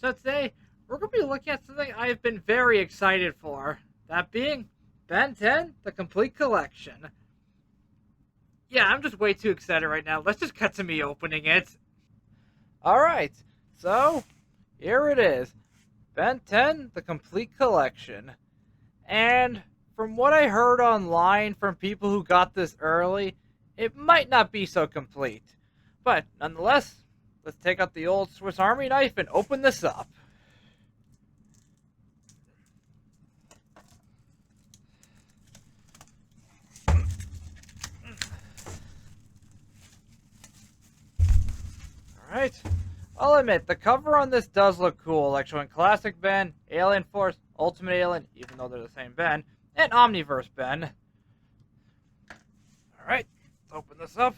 So today, we're going to be looking at something I've been very excited for. That being Ben 10, the complete collection. Yeah, I'm just way too excited right now. Let's just cut to me opening it. Alright, so here it is. Ben 10, the complete collection. And from what I heard online from people who got this early, it might not be so complete. But nonetheless, let's take out the old Swiss Army knife and open this up. Alright. I'll admit, the cover on this does look cool, like showing Classic Ben, Alien Force, Ultimate Alien, even though they're the same Ben, and Omniverse Ben. Alright, let's open this up.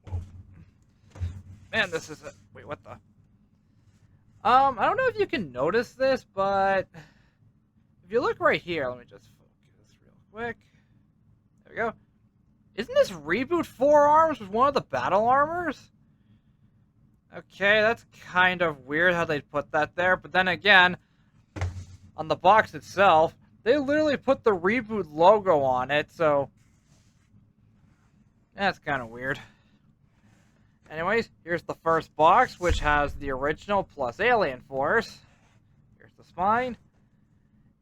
Whoa. Man, this is a... Wait, what the... I don't know if you can notice this, but... If you look right here, let me just focus real quick. There we go. Isn't this Reboot Forearms with one of the battle armors? Okay, that's kind of weird how they put that there, but then again, on the box itself, they literally put the Reboot logo on it, so that's kind of weird. Anyways, here's the first box, which has the original plus Alien Force. Here's the spine.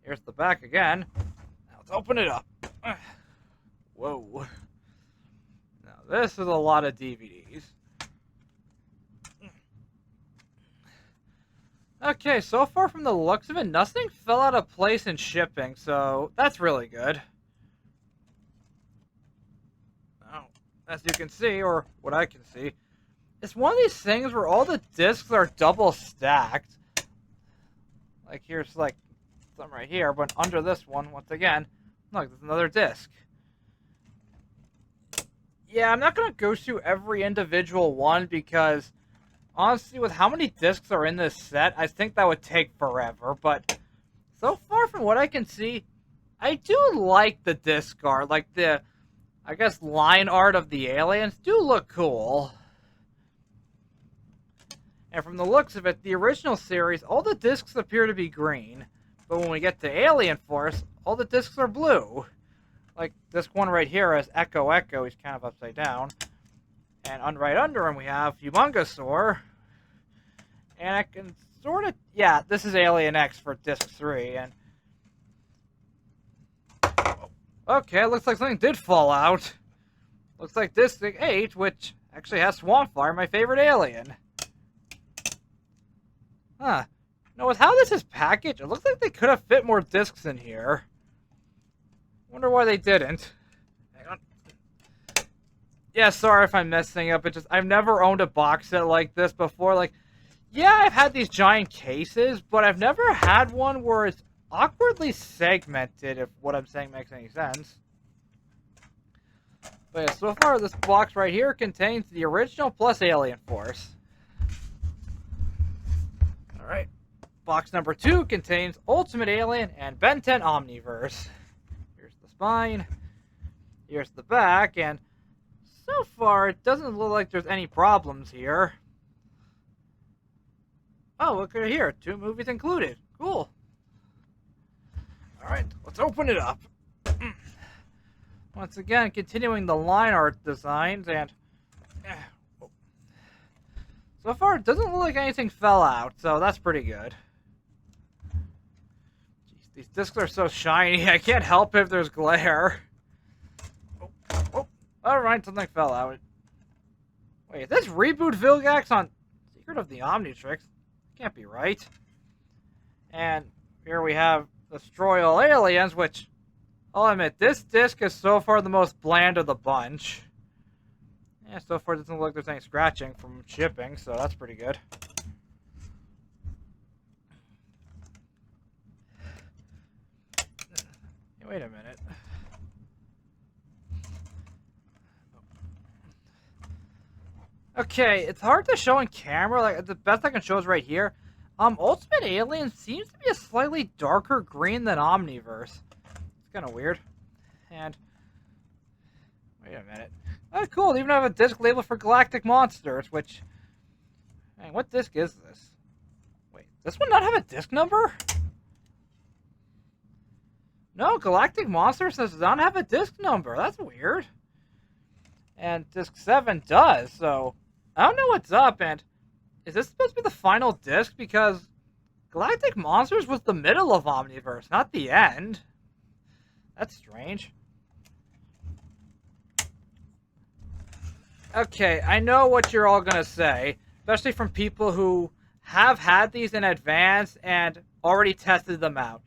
Here's the back again. Now let's open it up. Whoa. Now this is a lot of DVDs. Okay, so far from the looks of it, nothing fell out of place in shipping, so that's really good. Now, as you can see, or what I can see, it's one of these things where all the discs are double stacked. Like here's like some right here, but under this one, once again, look, there's another disc. Yeah, I'm not going to go through every individual one because... honestly, with how many discs are in this set, I think that would take forever, but so far from what I can see, I do like the disc art. Like the, I guess, line art of the aliens do look cool. And from the looks of it, the original series, all the discs appear to be green, but when we get to Alien Force, all the discs are blue. Like this one right here has Echo Echo, he's kind of upside down. And right under him we have Humongosaur. And I can sort of... yeah, this is Alien X for Disc 3. And okay, looks like something did fall out. Looks like Disc 8, which actually has Swampfire, my favorite alien. Huh. Now, with how this is packaged, it looks like they could have fit more discs in here. Wonder why they didn't. Hang on. Yeah, sorry if I'm messing up. It's just I've never owned a box set like this before. Like, yeah, I've had these giant cases, but I've never had one where it's awkwardly segmented, if what I'm saying makes any sense. But yeah, so far this box right here contains the original plus Alien Force. Alright. Box number 2 contains Ultimate Alien and Ben 10 Omniverse. Here's the spine. Here's the back, and so far, it doesn't look like there's any problems here. Oh, look at here. 2 movies included. Cool. Alright, let's open it up. Once again, continuing the line art designs, and... so far, it doesn't look like anything fell out, so that's pretty good. Jeez, these discs are so shiny, I can't help if there's glare. Alright, something fell out. Wait, is this Reboot Vilgax on Secret of the Omnitrix? Can't be right. And here we have Destroy All Aliens, which, I'll admit, this disc is so far the most bland of the bunch. Yeah, so far it doesn't look like there's any scratching from shipping, so that's pretty good. Hey, wait a minute. Okay, it's hard to show in camera. Like the best I can show is right here. Ultimate Alien seems to be a slightly darker green than Omniverse. It's kind of weird. And wait a minute. Oh, cool. They even have a disc label for Galactic Monsters, which... Dang, what disc is this? Wait, Does this one not have a disc number? No, Galactic Monsters does not have a disc number. That's weird. And disc 7 does, so I don't know what's up. And is this supposed to be the final disc? Because Galactic Monsters was the middle of Omniverse, not the end. That's strange. Okay, I know what you're all gonna say, especially from people who have had these in advance and already tested them out.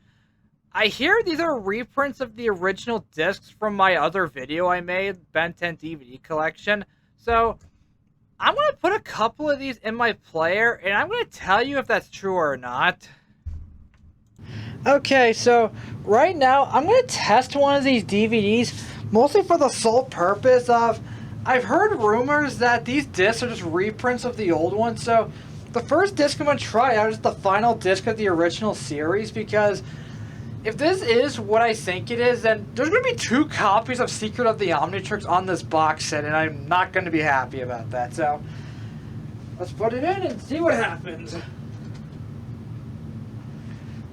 I hear these are reprints of the original discs from my other video I made, Ben 10 DVD collection. So, I'm going to put a couple of these in my player, and I'm going to tell you if that's true or not. Okay, so right now, I'm going to test one of these DVDs, mostly for the sole purpose of, I've heard rumors that these discs are just reprints of the old ones, so the first disc I'm going to try out is the final disc of the original series, because if this is what I think it is, then there's going to be 2 copies of Secret of the Omnitrix on this box set, and I'm not going to be happy about that. So, let's put it in and see what happens.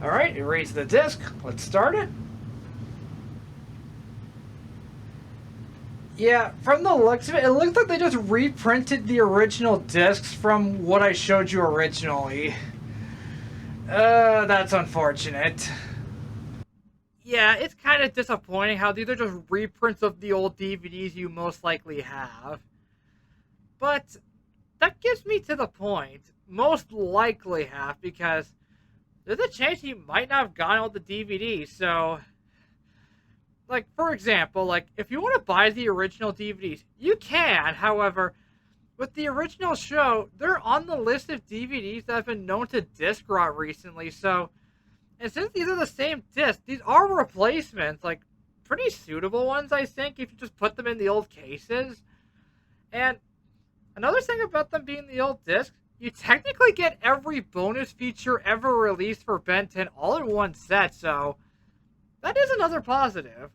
Alright, erase the disc. Let's start it. Yeah, from the looks of it, it looks like they just reprinted the original discs from what I showed you originally. That's unfortunate. Yeah, it's kind of disappointing how these are just reprints of the old DVDs you most likely have. But that gets me to the point. Most likely have, because there's a chance you might not have gotten all the DVDs, so... Like, for example, like, if you want to buy the original DVDs, you can. However, with the original show, they're on the list of DVDs that have been known to disc rot recently, so... And since these are the same discs, these are replacements, like, pretty suitable ones, I think, if you just put them in the old cases. And another thing about them being the old discs, you technically get every bonus feature ever released for Ben 10 all in one set, so that is another positive.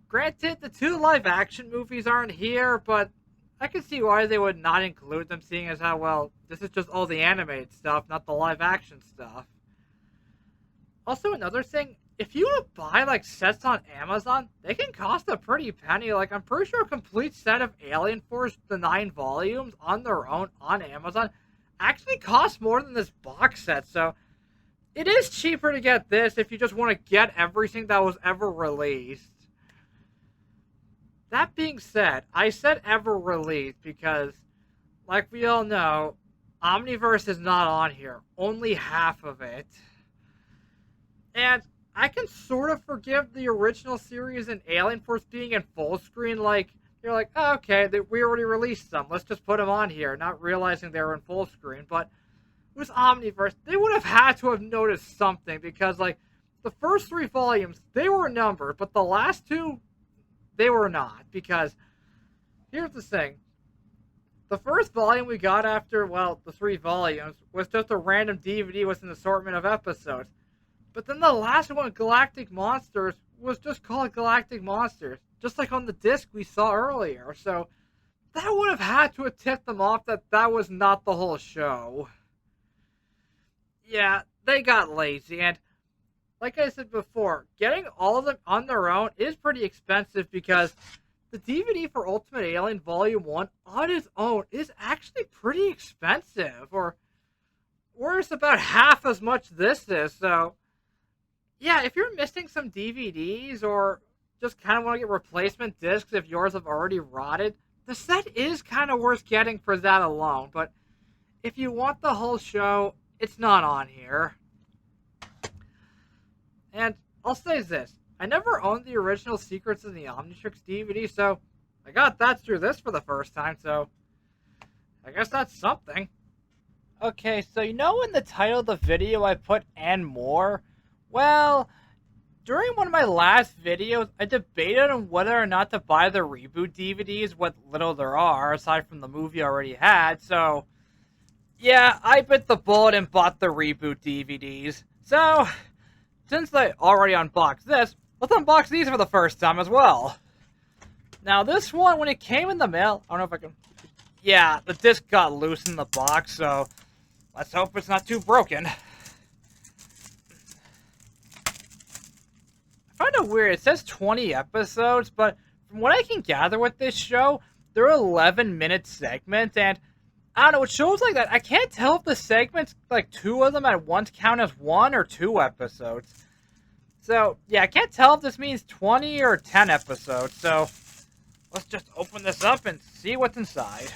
Granted, the 2 live-action movies aren't here, but I can see why they would not include them, seeing as how, well, this is just all the animated stuff, not the live-action stuff. Also, another thing, if you want to buy, like, sets on Amazon, they can cost a pretty penny. Like, I'm pretty sure a complete set of Alien Force, the 9 volumes, on their own, on Amazon, actually costs more than this box set. So, it is cheaper to get this if you just want to get everything that was ever released. That being said, I said ever released because, like we all know, Omniverse is not on here. Only half of it. And I can sort of forgive the original series and Alien Force being in full screen. Like, you're like, oh, okay, we already released some. Let's just put them on here, not realizing they were in full screen. But with Omniverse, they would have had to have noticed something because, like, the first 3 volumes, they were numbered, but the last 2, they were not. Because, here's the thing. The first volume we got after, well, the 3 volumes, was just a random DVD with an assortment of episodes. But then the last one, Galactic Monsters, was just called Galactic Monsters. Just like on the disc we saw earlier. So, that would have had to have tipped them off that that was not the whole show. Yeah, they got lazy. And, like I said before, getting all of them on their own is pretty expensive because the DVD for Ultimate Alien Volume 1 on its own is actually pretty expensive. Or it's about half as much this is, so... Yeah, if you're missing some DVDs or just kind of want to get replacement discs if yours have already rotted, the set is kind of worth getting for that alone. But if you want the whole show, it's not on here. And I'll say this. I never owned the original Secrets of the Omnitrix DVD, so I got that through this for the first time, so I guess that's something. Okay, so you know in the title of the video I put "and more"? Well, during one of my last videos, I debated on whether or not to buy the reboot DVDs, what little there are, aside from the movie I already had, so... Yeah, I bit the bullet and bought the reboot DVDs. So, since I already unboxed this, let's unbox these for the first time as well. Now, this one, when it came in the mail, I don't know if I can... Yeah, the disc got loose in the box, so... Let's hope it's not too broken. I find it weird. It says 20 episodes, but from what I can gather with this show, they're 11-minute segments, and I don't know, it shows like that. I can't tell if the segments, like 2 of them at once, count as 1 or 2 episodes. So, yeah, I can't tell if this means 20 or 10 episodes, so let's just open this up and see what's inside.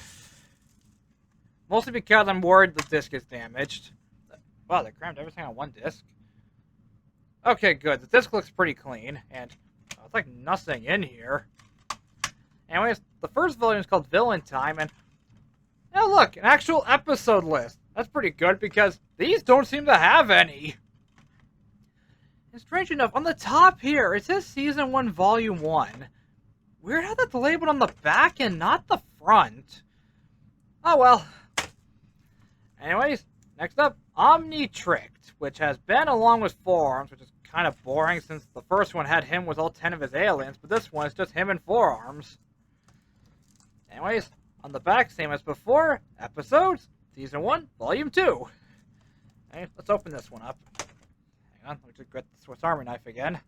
Mostly because I'm worried the disc is damaged. Wow, they crammed everything on one disc. Okay, good. The disc looks pretty clean, and it's like nothing in here. Anyways, the first volume is called Villain Time, and now look, an actual episode list. That's pretty good because these don't seem to have any. And strange enough, on the top here, it says Season 1, Volume 1. Weird how that's labeled on the back and not the front. Oh well. Anyways, next up, Omnitricked, which has Ben along with 4 arms, which is kind of boring since the first one had him with all 10 of his aliens, but this one is just him and 4 arms. Anyways, on the back, same as before, episodes, Season 1, Volume 2. Okay, let's open this one up. Hang on, let me just get the Swiss Army knife again.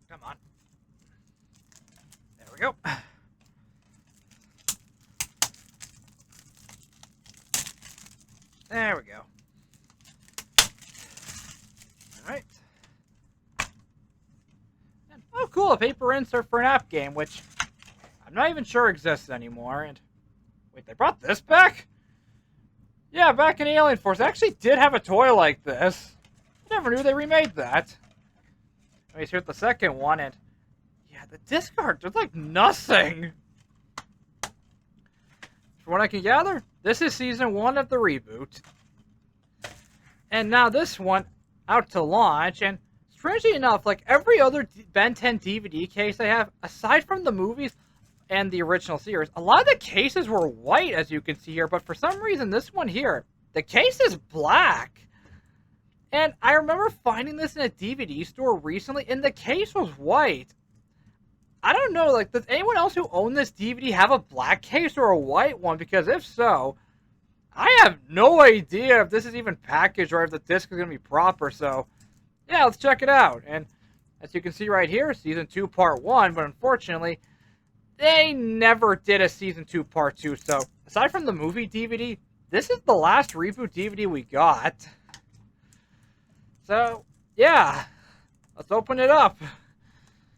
Come on. There we go. There we go. Alright. Oh, cool, a paper insert for an app game, which I'm not even sure exists anymore. And wait, they brought this back? Yeah, back in Alien Force, they actually did have a toy like this. I never knew they remade that. Anyways, here's the second one, and yeah, the disc art, there's like nothing. From what I can gather, this is Season 1 of the reboot. And now this one, out to launch, and strangely enough, like every other Ben 10 DVD case I have, aside from the movies and the original series, a lot of the cases were white, as you can see here, but for some reason, this one here, the case is black. And I remember finding this in a DVD store recently, and the case was white. I don't know, like, does anyone else who owned this DVD have a black case or a white one? Because if so, I have no idea if this is even packaged or if the disc is going to be proper. So, yeah, let's check it out. And as you can see right here, Season 2, Part 1. But unfortunately, they never did a Season 2, Part 2. So, aside from the movie DVD, this is the last reboot DVD we got. So, yeah, let's open it up.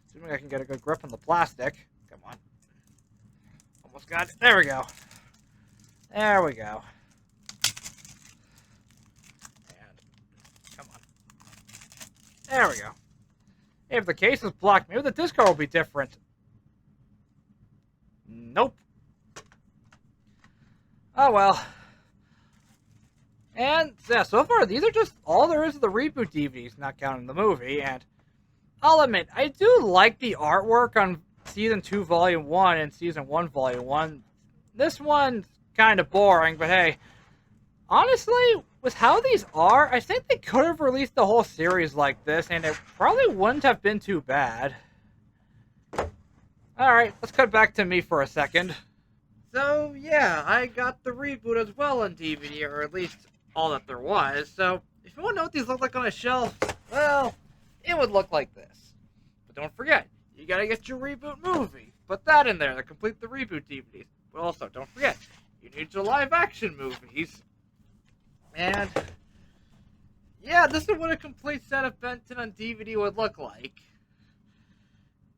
Assuming I can get a good grip on the plastic. Come on. Almost got it. There we go. There we go. And, come on. There we go. Hey, if the case is blocked, maybe the disc card will be different. Nope. Oh, well. And, yeah, so far, these are just all there is of the reboot DVDs, not counting the movie, and I'll admit, I do like the artwork on Season 2, Volume 1 and Season 1, Volume 1. This one's kind of boring, but hey, honestly, with how these are, I think they could have released the whole series like this, and it probably wouldn't have been too bad. Alright, let's cut back to me for a second. So, yeah, I got the reboot as well on DVD, or at least all that there was, so if you want to know what these look like on a shelf, well, it would look like this. But don't forget, you gotta get your reboot movie. Put that in there to complete the reboot DVDs. But also, don't forget, you need your live action movies. And, yeah, this is what a complete set of Ben 10 on DVD would look like.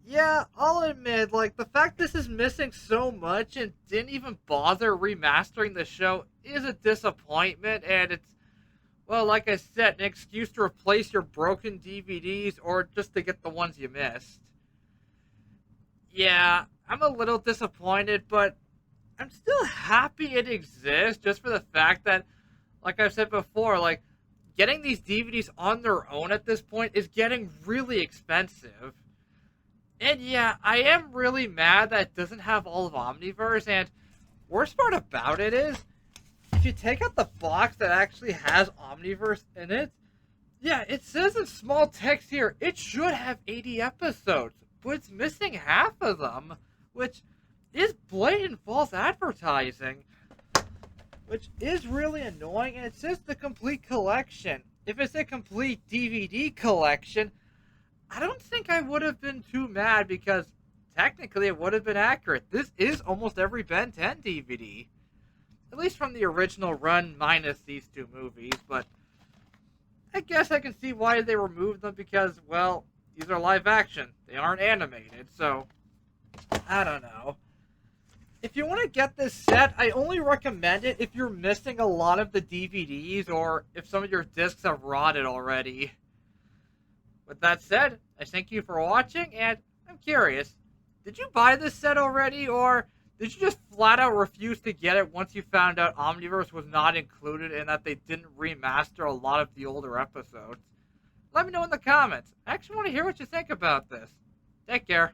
Yeah, I'll admit, like, the fact this is missing so much and didn't even bother remastering the show is a disappointment, and it's, well, like I said, an excuse to replace your broken DVDs or just to get the ones you missed. Yeah, I'm a little disappointed, but I'm still happy it exists just for the fact that, like I've said before, like, getting these DVDs on their own at this point is getting really expensive. And yeah, I am really mad that it doesn't have all of Omniverse, and worst part about it is, if you take out the box that actually has Omniverse in it, yeah, it says in small text here, it should have 80 episodes, but it's missing half of them, which is blatant false advertising, which is really annoying, and it says the complete collection. If it's a complete DVD collection, I don't think I would have been too mad because technically it would have been accurate. This is almost every Ben 10 DVD. At least from the original run, minus these two movies, but I guess I can see why they removed them because, well, these are live action. They aren't animated, so I don't know. If you want to get this set, I only recommend it if you're missing a lot of the DVDs or if some of your discs have rotted already. With that said, I thank you for watching, and I'm curious, did you buy this set already, or did you just flat out refuse to get it once you found out Omniverse was not included and that they didn't remaster a lot of the older episodes? Let me know in the comments. I actually want to hear what you think about this. Take care.